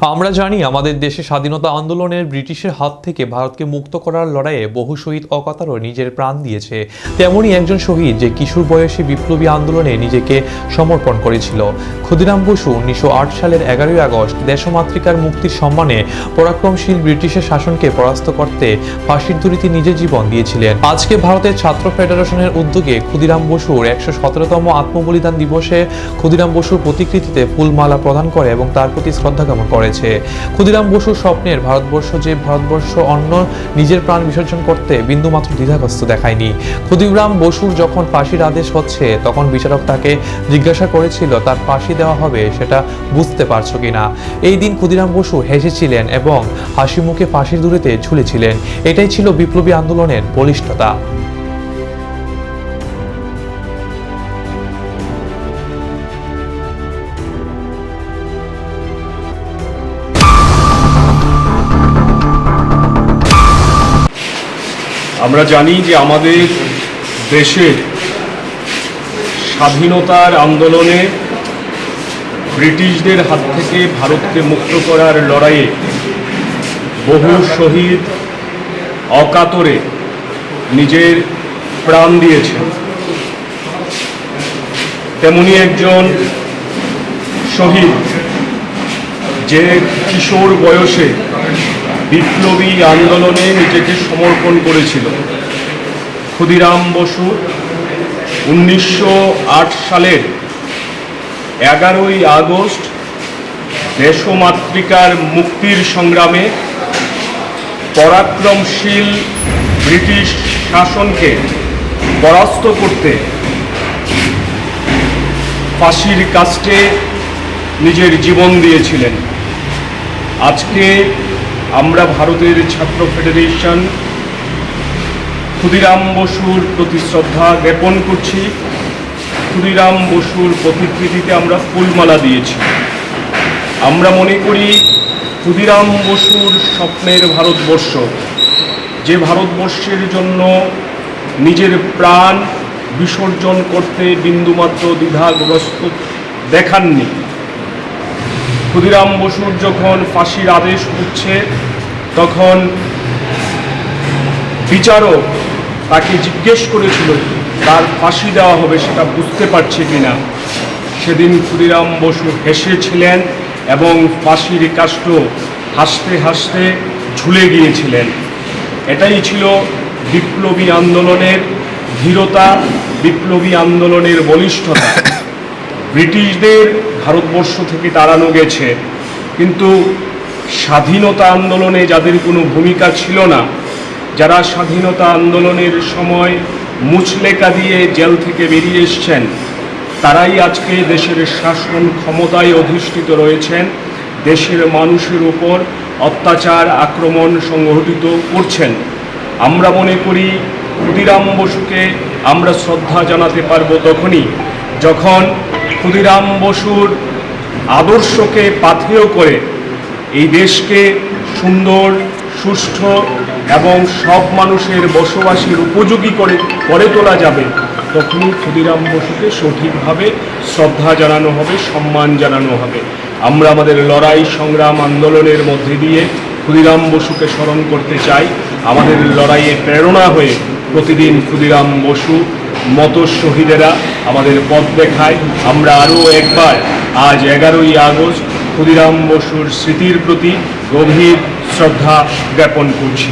আমরা জানি আমাদের দেশে স্বাধীনতা আন্দোলনের ব্রিটিশের হাত থেকে ভারতকে মুক্ত করার লড়াইয়ে বহু শহীদ অকাতরে নিজের প্রাণ দিয়েছে। তেমনই একজন শহীদ যে কিশোর বয়সে বিপ্লবী আন্দোলনে নিজেকে সমর্পণ করেছিল। ক্ষুদিরাম বসু 1908 সালের 11ই আগস্ট দেশমাতৃকার মুক্তির সম্মানে পরাক্রমশীল ব্রিটিশের শাসনকে পরাস্ত করতে ফাঁসির দড়িতে নিজের জীবন দিয়েছিলেন। আজকে ভারতের ছাত্র ফেডারেশনের উদ্যোগে ক্ষুদিরাম বসুর 117তম আত্মবলিদান দিবসে ক্ষুদিরাম বসুর প্রতিকৃতিতে ফুলমালা প্রদান করে এবং তার প্রতি শ্রদ্ধা জ্ঞাপন করে। ক্ষুদিরাম বসুর স্বপ্নের ভারতবর্ষ যে ভারতবর্ষ অন্য নিজের প্রাণ বিসর্জন করতে বিন্দুমাত্র দ্বিধাগ্রস্ত দেখায়নি। ক্ষুদিরাম বসুর যখন ফাঁসির আদেশ হচ্ছে তখন বিচারক তাকে জিজ্ঞাসা করেছিল তার ফাঁসি দেওয়া হবে সেটা বুঝতে পারছো কিনা। এই দিন ক্ষুদিরাম বসু হেসেছিলেন এবং হাসি মুখে ফাঁসির দড়িতে ঝুলেছিলেন। এটাই ছিল বিপ্লবী আন্দোলনের বলিষ্ঠতা। আমরা জানি যে আমাদের দেশের স্বাধীনতার আন্দোলনে ব্রিটিশদের হাত থেকে ভারতকে মুক্ত করার লড়াইয়ে বহু শহীদ অকাতরে নিজের প্রাণ দিয়েছেন। তেমনি একজন শহীদ যে কিশোর বয়সে বিপ্লবী আন্দোলনে নিজেকে সমর্পণ করেছিল। ক্ষুদিরাম বসু 1908 সালের 11ই আগস্ট দেশমাতৃকার মুক্তির সংগ্রামে পরাক্রমশীল ব্রিটিশ শাসনকে পরাস্ত করতে ফাঁসির কাস্টে নিজের জীবন দিয়েছিলেন। আজকে আমরা ভারতের ছাত্র ফেডারেশন ক্ষুদিরাম বসুর প্রতি শ্রদ্ধা জ্ঞাপন করছি। ক্ষুদিরাম বসুর প্রতিকৃতিতে আমরা ফুলমালা দিয়েছি। আমরা মনে করি ক্ষুদিরাম বসুর স্বপ্নের ভারতবর্ষ, যে ভারতবর্ষের জন্য নিজের প্রাণ বিসর্জন করতে বিন্দুমাত্র দ্বিধাগ্রস্ত দেখাননি। ক্ষুদিরাম বসুর যখন ফাঁসির আদেশ হচ্ছে তখন বিচারক তাকে জিজ্ঞেস করেছিল তার ফাঁসি দেওয়া হবে সেটা বুঝতে পারছে কিনা। সেদিন ক্ষুদিরাম বসু হেসেছিলেন এবং ফাঁসির কাষ্ঠ হাসতে হাসতে ঝুলে গিয়েছিলেন। এটাই ছিল বিপ্লবী আন্দোলনের ধীরতা, বিপ্লবী আন্দোলনের বলিষ্ঠতা। ব্রিটিশদের ভারতবর্ষ থেকে তাড়ানো গেছে, কিন্তু স্বাধীনতা আন্দোলনে যাদের কোনো ভূমিকা ছিল না, যারা স্বাধীনতা আন্দোলনের সময় মুচলেকা দিয়ে জেল থেকে বেরিয়ে এসছেন, তারাই আজকে দেশের শাসন ক্ষমতায় অধিষ্ঠিত রয়েছেন, দেশের মানুষের উপর অত্যাচার আক্রমণ সংঘটিত করছেন। আমরা মনে করি ক্ষুদিরাম বসুকে আমরা শ্রদ্ধা জানাতে পারবো তখনই যখন ক্ষুদিরাম বসুর আদর্শকে পাথেয় করে এই দেশকে সুন্দর, সুষ্ঠু এবং সব মানুষের বসবাসের উপযোগী করে তোলা যাবে। তখনই ক্ষুদিরাম বসুকে সঠিকভাবে শ্রদ্ধা জানানো হবে, সম্মান জানানো হবে। আমরা আমাদের লড়াই সংগ্রাম আন্দোলনের মধ্যে দিয়ে ক্ষুদিরাম বসুকে স্মরণ করতে চাই। আমাদের লড়াইয়ে প্রেরণা হয়ে প্রতিদিন ক্ষুদিরাম বসু মতো শহীদেরা আমাদের পথ দেখায়। আমরা আরও একবার আজ 11ই আগস্ট ক্ষুদিরাম বসুর স্মৃতির প্রতি গভীর শ্রদ্ধা জ্ঞাপন করছি।